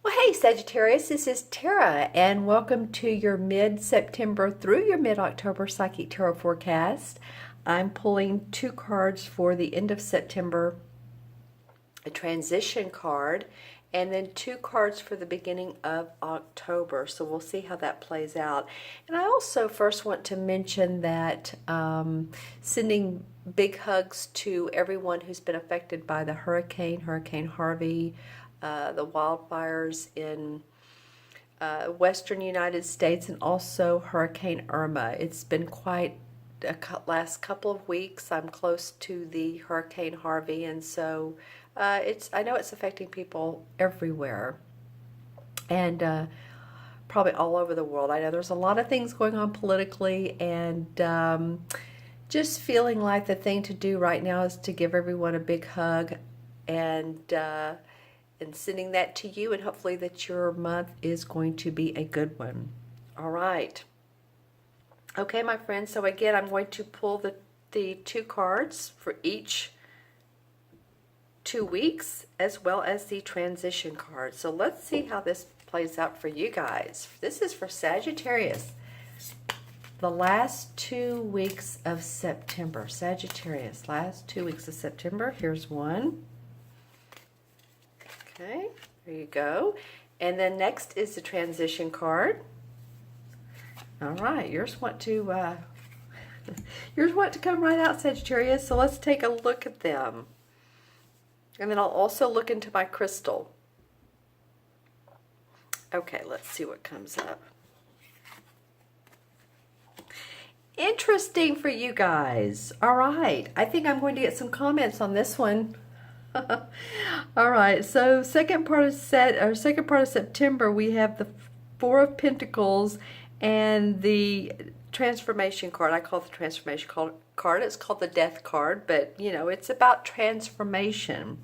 Well, hey Sagittarius, this is Tara, and welcome to your mid-September through your mid-October Psychic Tarot forecast. I'm pulling two cards for the end of September, a transition card, and then two cards for the beginning of October. So we'll see how that plays out. And I also first want to mention that sending big hugs to everyone who's been affected by the Hurricane Harvey, the wildfires in western United States, and also Hurricane Irma. It's been quite a last couple of weeks. I'm close to the Hurricane Harvey, and so I know it's affecting people everywhere, and probably all over the world. I know there's a lot of things going on politically, and just feeling like the thing to do right now is to give everyone a big hug, and sending that to you, and hopefully that your month is going to be a good one. All right. Okay, my friends, so again, I'm going to pull the two cards for each 2 weeks, as well as the transition card. So let's see how this plays out for you guys. This is for Sagittarius. The last 2 weeks of September. Sagittarius, last 2 weeks of September. Here's one. Okay, there you go. And then next is the transition card. All right, yours want to come right out, Sagittarius. So let's take a look at them. And then I'll also look into my crystal. Okay, let's see what comes up. Interesting for you guys. All right, I think I'm going to get some comments on this one. All right, so second part of September, we have the Four of Pentacles and the transformation card. I call it the transformation card. It's called the Death card, but you know, it's about transformation,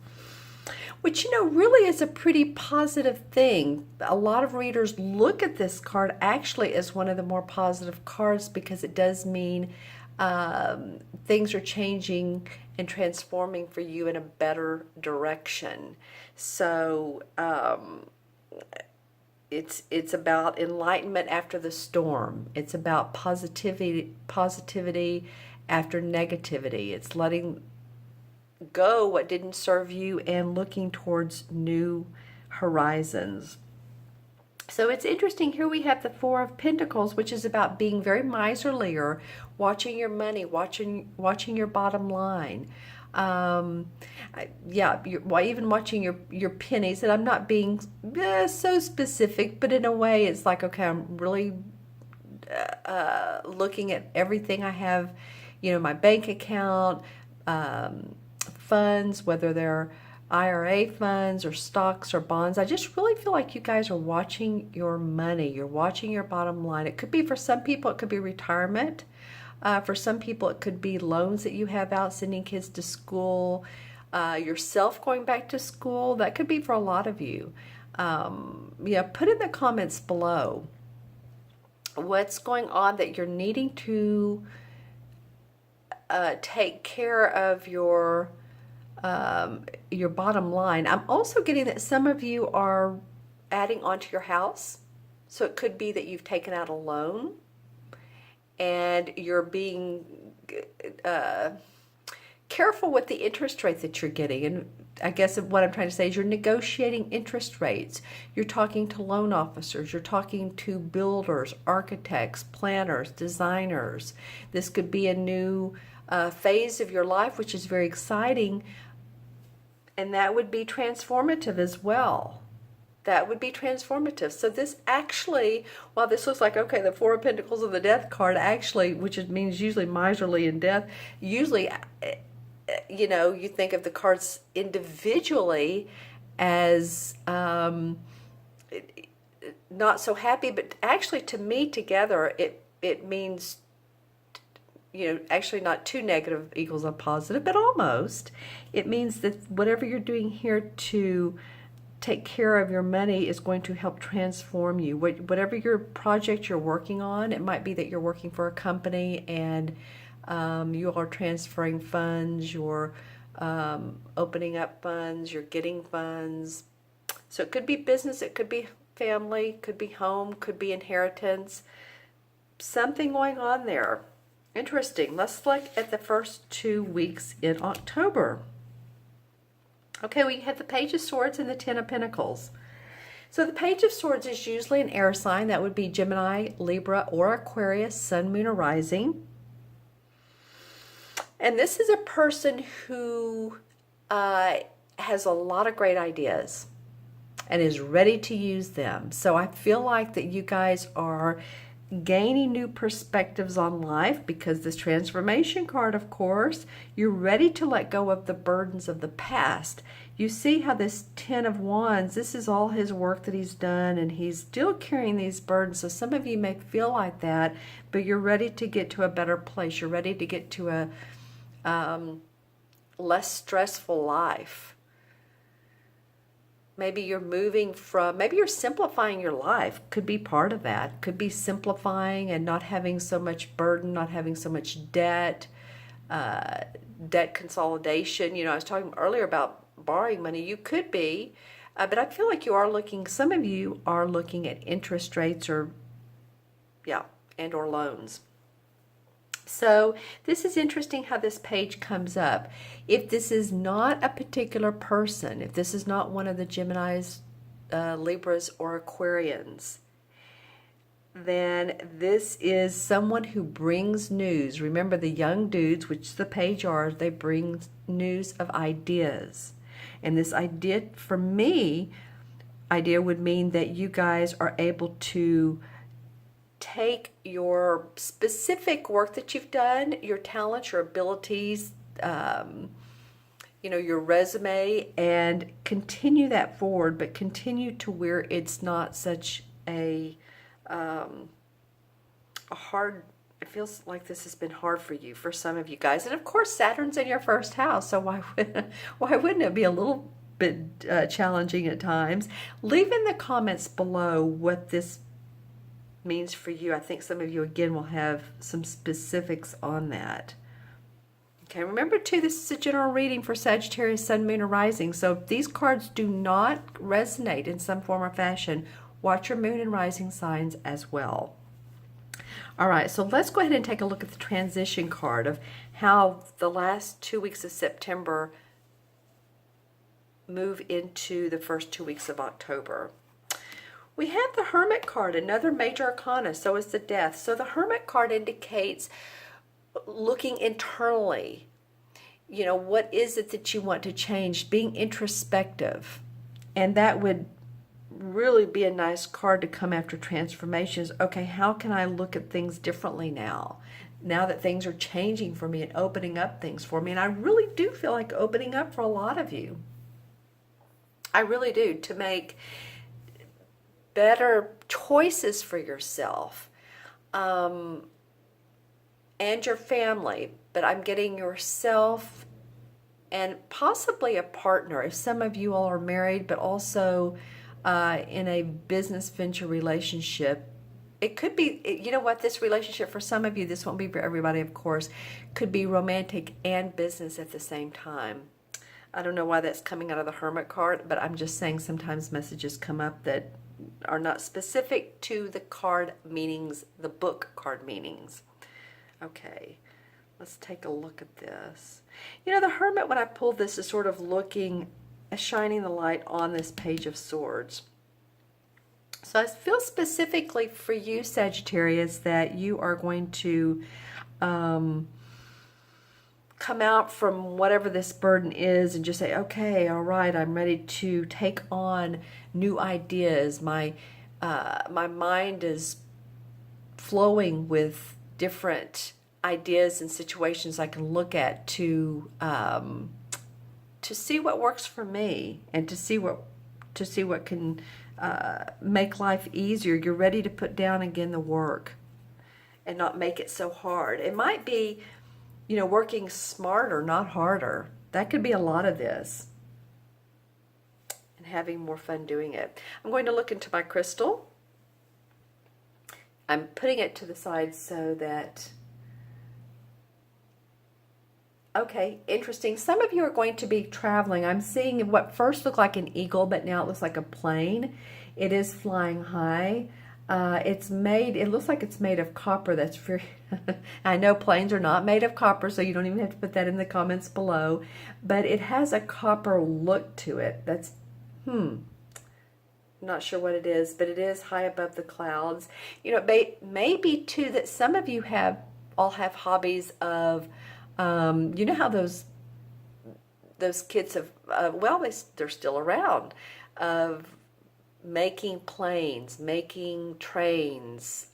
which, you know, really is a pretty positive thing. A lot of readers look at this card actually as one of the more positive cards, because it does mean things are changing and transforming for you in a better direction. So it's about enlightenment after the storm. It's about positivity after negativity. It's letting go what didn't serve you and looking towards new horizons. So it's interesting. Here we have the Four of Pentacles, which is about being very miserly, or watching your money, watching your bottom line. Yeah, even watching your pennies. And I'm not being so specific, but in a way, it's like, okay, I'm really looking at everything I have, you know, my bank account, funds, whether they're IRA funds or stocks or bonds. I just really feel like you guys are watching your money. You're watching your bottom line. It could be, for some people, it could be retirement. For some people, it could be loans that you have out, sending kids to school, yourself going back to school. That could be for a lot of you. Yeah, put in the comments below what's going on that you're needing to take care of your bottom line. I'm also getting that some of you are adding onto your house. So it could be that you've taken out a loan and you're being careful with the interest rate that you're getting. And I guess what I'm trying to say is you're negotiating interest rates. You're talking to loan officers. You're talking to builders, architects, planners, designers. This could be a new phase of your life, which is very exciting. And that would be transformative as well. That would be transformative. So this actually, while this looks like, okay, the Four of Pentacles and the Death card, actually, which means usually miserly and death, usually, you know, you think of the cards individually as not so happy, but actually to me together, it means, you know, actually not two negative equals a positive, but almost. It means that whatever you're doing here to take care of your money is going to help transform you. Whatever your project you're working on, it might be that you're working for a company and you are transferring funds, you're opening up funds, you're getting funds. So it could be business, it could be family, could be home, could be inheritance. Something going on there. Interesting. Let's look at the first 2 weeks in October. Okay, we have the Page of Swords and the Ten of Pentacles. So the Page of Swords is usually an air sign. That would be Gemini, Libra, or Aquarius, Sun, Moon, or Rising. And this is a person who has a lot of great ideas and is ready to use them. So I feel like that you guys are gaining new perspectives on life because this transformation card, of course, you're ready to let go of the burdens of the past. You see how this Ten of Wands, this is all his work that he's done, and he's still carrying these burdens. So some of you may feel like that, but you're ready to get to a better place. You're ready to get to a less stressful life. Maybe you're maybe you're simplifying your life. Could be part of that. Could be simplifying and not having so much burden, not having so much debt, debt consolidation. You know, I was talking earlier about borrowing money. You could be, but I feel like some of you are looking at interest rates and or loans. So this is interesting how this page comes up. If this is not a particular person, if this is not one of the Geminis, Libras, or Aquarians, then this is someone who brings news. Remember, the young dudes, which the page are, they bring news of ideas. And this idea, for me, idea would mean that you guys are able to take your specific work that you've done, your talents, your abilities, your resume, and continue that forward, but continue to where it's not such a hard, it feels like this has been hard for you, for some of you guys. And of course, Saturn's in your first house, so why wouldn't it be a little bit challenging at times? Leave in the comments below what this means for you. I think some of you again will have some specifics on that. Okay, remember too, this is a general reading for Sagittarius, Sun, Moon, or Rising. So if these cards do not resonate in some form or fashion, watch your Moon and Rising signs as well. All right, so let's go ahead and take a look at the transition card of how the last 2 weeks of September move into the first 2 weeks of October. We have the Hermit card, another major arcana, so is the Death. So the Hermit card indicates looking internally. You know, what is it that you want to change? Being introspective. And that would really be a nice card to come after transformations. Okay, how can I look at things differently now? Now that things are changing for me and opening up things for me. And I really do feel like opening up for a lot of you. I really do, to make better choices for yourself and your family, but I'm getting yourself and possibly a partner. If some of you all are married, but also in a business venture relationship, it could be, you know what, this relationship for some of you, this won't be for everybody, of course, could be romantic and business at the same time. I don't know why that's coming out of the Hermit card, but I'm just saying sometimes messages come up that are not specific to the card meanings, the book card meanings. Okay, let's take a look at this. You know, the Hermit, when I pulled this, is sort of shining the light on this Page of Swords. So I feel specifically for you, Sagittarius, that you are going to come out from whatever this burden is and just say, okay, all right, I'm ready to take on new ideas. My mind is flowing with different ideas and situations I can look at to see what works for me and to see what can make life easier. You're ready to put down again the work and not make it so hard. It might be, you know, working smarter, not harder. That could be a lot of this. And having more fun doing it. I'm going to look into my crystal. I'm putting it to the side so that Okay, interesting. Some of you are going to be traveling. I'm seeing what first looked like an eagle, but now it looks like a plane. It is flying high. It looks like it's made of copper. That's very, I know planes are not made of copper, so you don't even have to put that in the comments below. But it has a copper look to it. I'm not sure what it is, but it is high above the clouds. You know, it may be too that some of you all have hobbies of, you know how those kids have, they're still around, of making planes, making trains,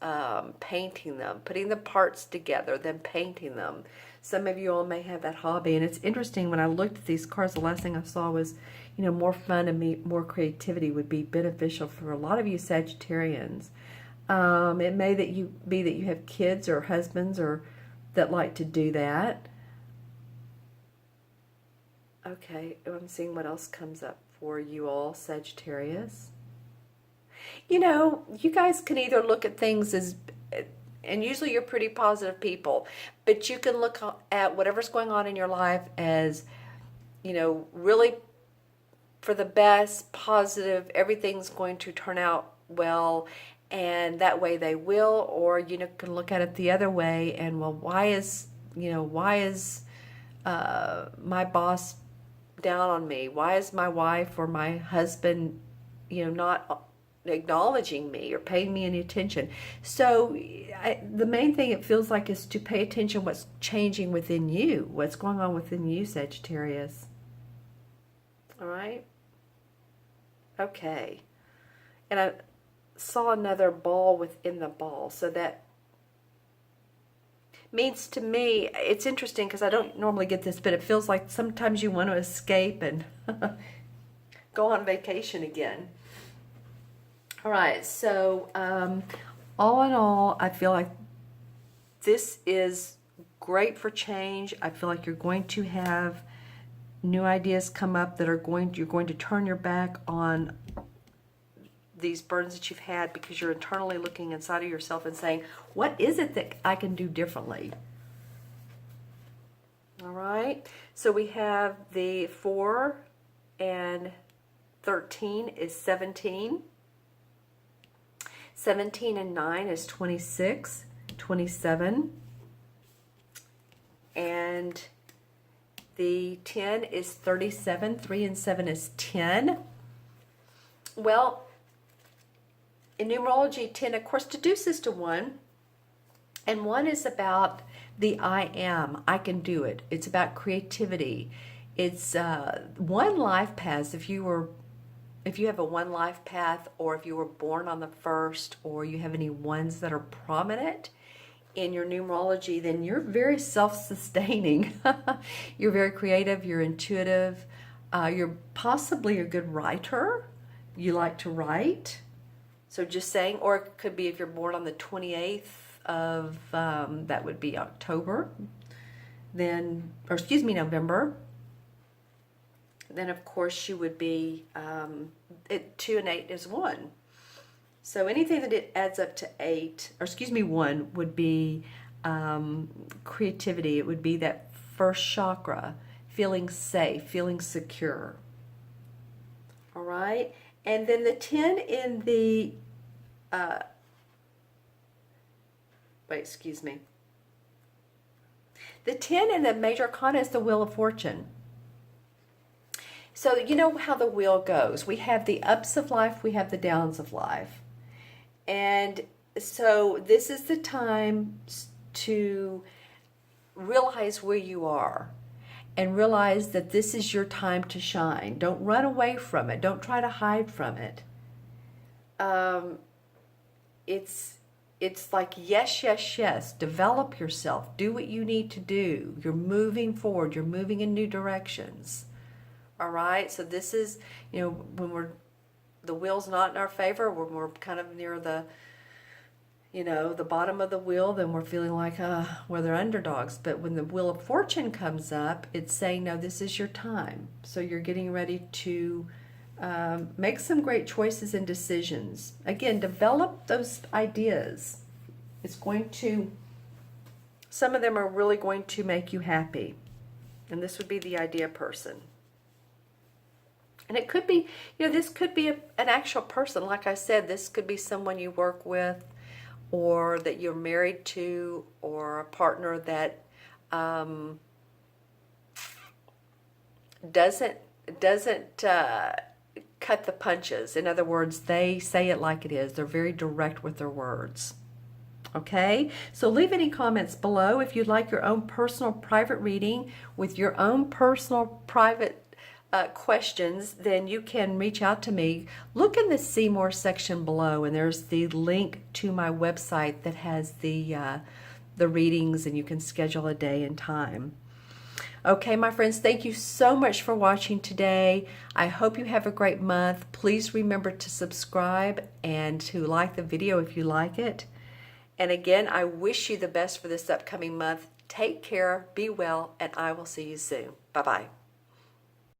painting them, putting the parts together, then painting them. Some of you all may have that hobby, and it's interesting. When I looked at these cards, the last thing I saw was, you know, more fun and more creativity would be beneficial for a lot of you Sagittarians. It may be that you have kids or husbands or that like to do that. Okay, I'm seeing what else comes up for you all, Sagittarius. You know, you guys can either look at things as, and usually you're pretty positive people, but you can look at whatever's going on in your life as, you know, really for the best, positive, everything's going to turn out well, and that way they will. Or you know, can look at it the other way and, well, why is my boss down on me? Why is my wife or my husband, you know, not acknowledging me or paying me any attention? So the main thing it feels like is to pay attention what's changing within you, what's going on within you, Sagittarius. All right. Okay. And I saw another ball within the ball, so that means to me, it's interesting because I don't normally get this, but it feels like sometimes you want to escape and go on vacation again. All right, so all in all, I feel like this is great for change. I feel like you're going to have new ideas come up that you're going to turn your back on these burdens that you've had, because you're internally looking inside of yourself and saying, what is it that I can do differently? All right, so we have the 4 and 13 is 17. 17 and 9 is 26, 27. And the 10 is 37. 3 and 7 is 10. Well, in numerology, 10, of course, deduces to 1. And 1 is about the I am. I can do it. It's about creativity. It's one life path. If you have a one life path, or if you were born on the 1st, or you have any ones that are prominent in your numerology, then you're very self-sustaining. You're very creative. You're intuitive. You're possibly a good writer. You like to write. So just saying, or it could be if you're born on the 28th of, that would be October, then, or excuse me, November. Then of course you would be, 2 and 8 is 1. So anything that it adds up to 1 would be creativity. It would be that first chakra, feeling safe, feeling secure. All right. And then the 10 in the, the 10 in the major arcana is the Wheel of Fortune. So you know how the wheel goes. We have the ups of life, we have the downs of life. And so this is the time to realize where you are and realize that this is your time to shine. Don't run away from it. Don't try to hide from it. It's like yes, yes, yes. Develop yourself. Do what you need to do. You're moving forward. You're moving in new directions. All right. So this is, you know, when the wheel's not in our favor, when we're kind of near the, you know, the bottom of the wheel, then we're feeling like, we're the underdogs. But when the Wheel of Fortune comes up, it's saying, no, this is your time. So you're getting ready to make some great choices and decisions. Again, develop those ideas. It's going to, some of them are really going to make you happy. And this would be the idea person. And it could be, this could be an actual person. Like I said, this could be someone you work with, or that you're married to, or a partner that doesn't cut the punches. In other words, they say it like it is. They're very direct with their words. Okay, so leave any comments below. If you'd like your own personal private reading with your own personal private questions, then you can reach out to me. Look in the See More section below, and there's the link to my website that has the readings, and you can schedule a day and time. Okay, my friends, thank you so much for watching today. I hope you have a great month. Please remember to subscribe and to like the video if you like it. And again, I wish you the best for this upcoming month. Take care, be well, and I will see you soon. Bye-bye.